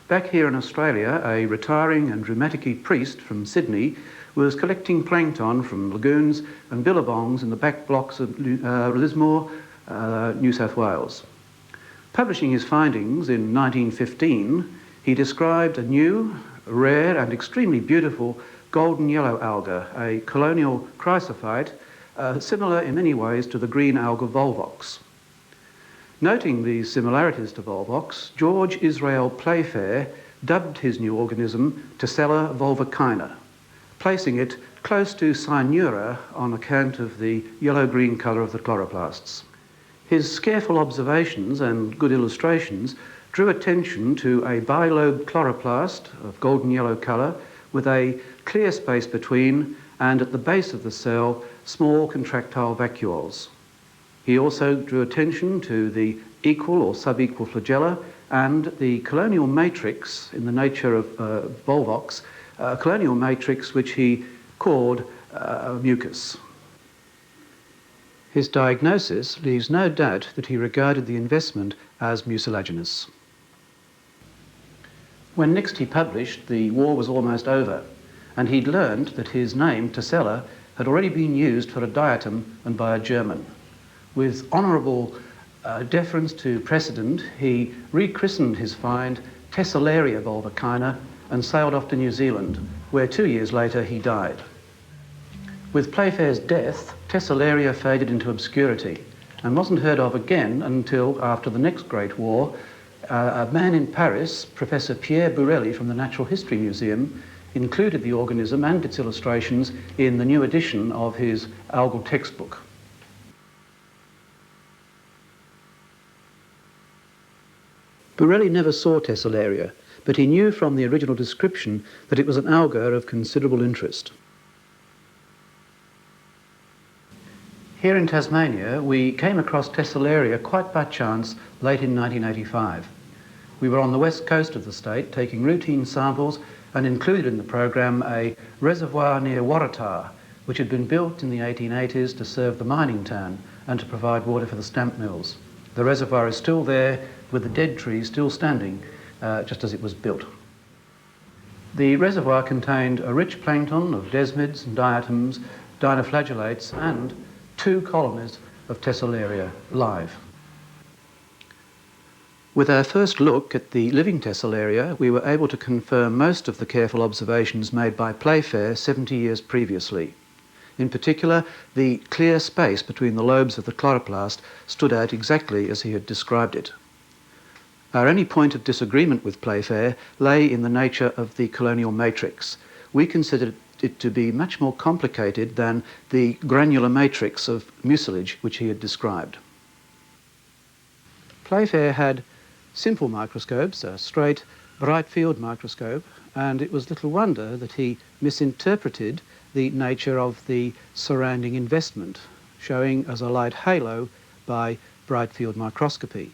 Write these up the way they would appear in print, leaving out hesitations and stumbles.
Back here in Australia, a retiring and rheumaticy priest from Sydney was collecting plankton from lagoons and billabongs in the back blocks of Lismore, New South Wales. Publishing his findings in 1915, he described a new, rare and extremely beautiful golden yellow alga, a colonial chrysophyte, similar in many ways to the green alga Volvox. Noting these similarities to Volvox, George Israel Playfair dubbed his new organism Tessella volvocina, placing it close to Cyanura on account of the yellow-green colour of the chloroplasts. His careful observations and good illustrations drew attention to a bilobed chloroplast of golden yellow colour with a clear space between and at the base of the cell small contractile vacuoles. He also drew attention to the equal or subequal flagella and the colonial matrix in the nature of Volvox, a colonial matrix which he called mucus. His diagnosis leaves no doubt that he regarded the investment as mucilaginous. When next he published, the war was almost over, and he'd learned that his name, Tessella, had already been used for a diatom and by a German. With honourable deference to precedent, he rechristened his find Tessellaria volvocina and sailed off to New Zealand, where 2 years later he died. With Playfair's death, Tessellaria faded into obscurity and wasn't heard of again until after the next Great War. A man in Paris, Professor Pierre Burelli from the Natural History Museum, included the organism and its illustrations in the new edition of his algal textbook. Burelli never saw Tessellaria, but he knew from the original description that it was an alga of considerable interest. Here in Tasmania, we came across Tessellaria quite by chance late in 1985. We were on the west coast of the state taking routine samples and included in the program a reservoir near Waratah, which had been built in the 1880s to serve the mining town and to provide water for the stamp mills. The reservoir is still there, with the dead trees still standing, just as it was built. The reservoir contained a rich plankton of desmids and diatoms, dinoflagellates, and 2 colonies of Tessellaria live. With our first look at the living Tessellaria, we were able to confirm most of the careful observations made by Playfair 70 years previously. In particular, the clear space between the lobes of the chloroplast stood out exactly as he had described it. Our only point of disagreement with Playfair lay in the nature of the colonial matrix. We considered it to be much more complicated than the granular matrix of mucilage which he had described. Playfair had simple microscopes, a straight, bright field microscope, and it was little wonder that he misinterpreted the nature of the surrounding investment, showing as a light halo by bright field microscopy.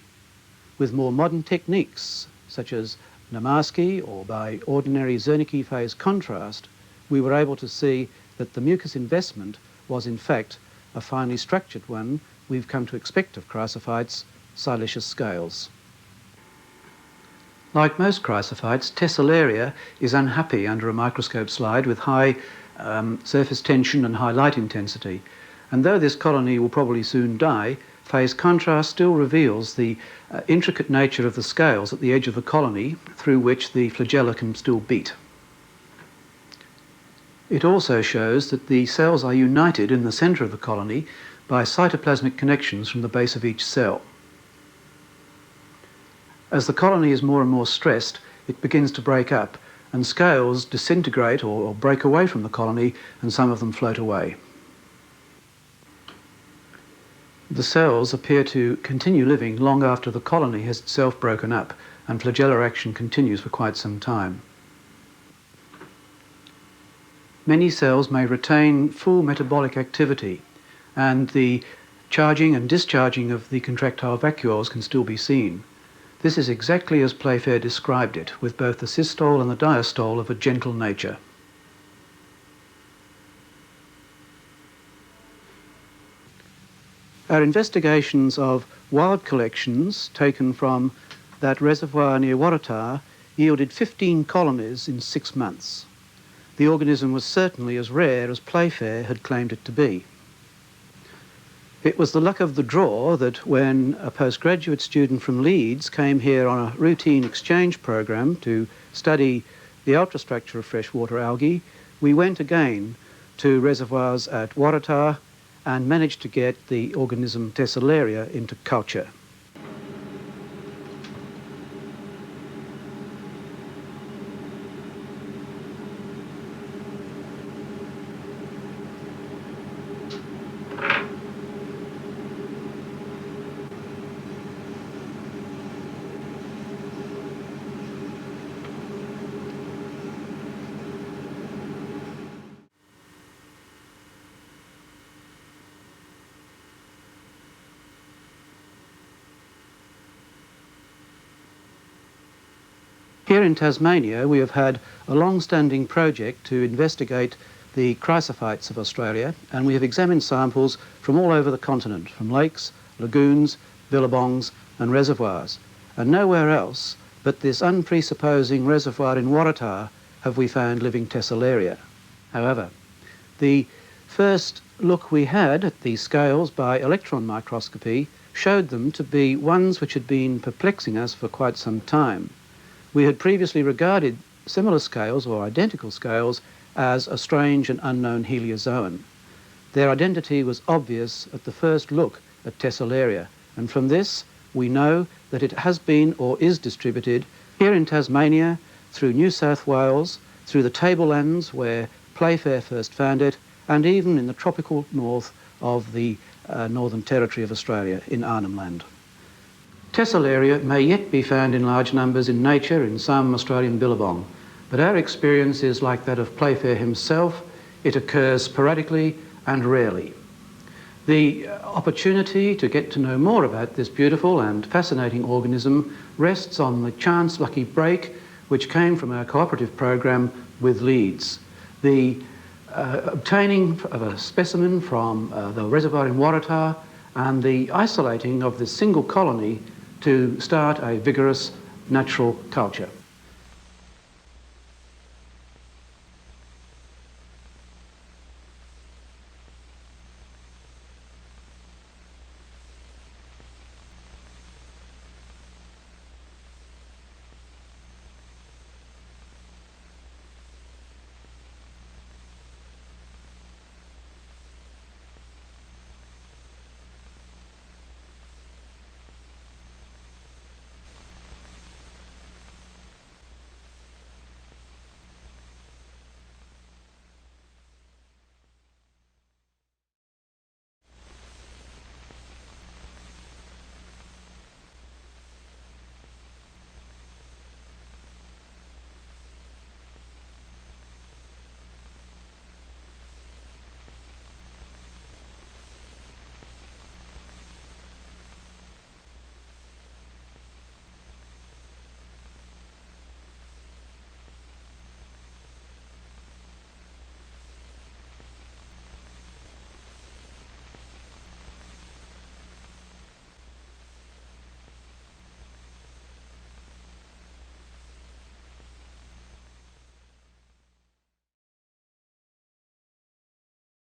With more modern techniques, such as Namaski or by ordinary Zernike phase contrast, we were able to see that the mucus investment was in fact a finely structured one we've come to expect of chrysophytes, siliceous scales. Like most chrysophytes, Tessellaria is unhappy under a microscope slide with high surface tension and high light intensity. And though this colony will probably soon die, phase contrast still reveals the intricate nature of the scales at the edge of the colony through which the flagella can still beat. It also shows that the cells are united in the centre of the colony by cytoplasmic connections from the base of each cell. As the colony is more and more stressed, it begins to break up, and scales disintegrate or break away from the colony, and some of them float away. The cells appear to continue living long after the colony has itself broken up, and flagellar action continues for quite some time. Many cells may retain full metabolic activity, and the charging and discharging of the contractile vacuoles can still be seen. This is exactly as Playfair described it, with both the systole and the diastole of a gentle nature. Our investigations of wild collections taken from that reservoir near Waratah yielded 15 colonies in 6 months. The organism was certainly as rare as Playfair had claimed it to be. It was the luck of the draw that when a postgraduate student from Leeds came here on a routine exchange program to study the ultrastructure of freshwater algae, we went again to reservoirs at Waratah and managed to get the organism Tessellaria into culture. Here in Tasmania, we have had a long-standing project to investigate the chrysophytes of Australia, and we have examined samples from all over the continent, from lakes, lagoons, billabongs and reservoirs. And nowhere else but this unpresupposing reservoir in Waratah have we found living Tessellaria. However, the first look we had at these scales by electron microscopy showed them to be ones which had been perplexing us for quite some time. We had previously regarded similar scales, or identical scales, as a strange and unknown heliozoan. Their identity was obvious at the first look at Tessellaria, and from this we know that it has been or is distributed here in Tasmania, through New South Wales, through the tablelands where Playfair first found it, and even in the tropical north of the Northern Territory of Australia, in Arnhem Land. Tessellaria may yet be found in large numbers in nature in some Australian billabong, but our experience is like that of Playfair himself. It occurs sporadically and rarely. The opportunity to get to know more about this beautiful and fascinating organism rests on the chance lucky break which came from our cooperative program with Leeds. The obtaining of a specimen from the reservoir in Waratah and the isolating of this single colony to start a vigorous natural culture.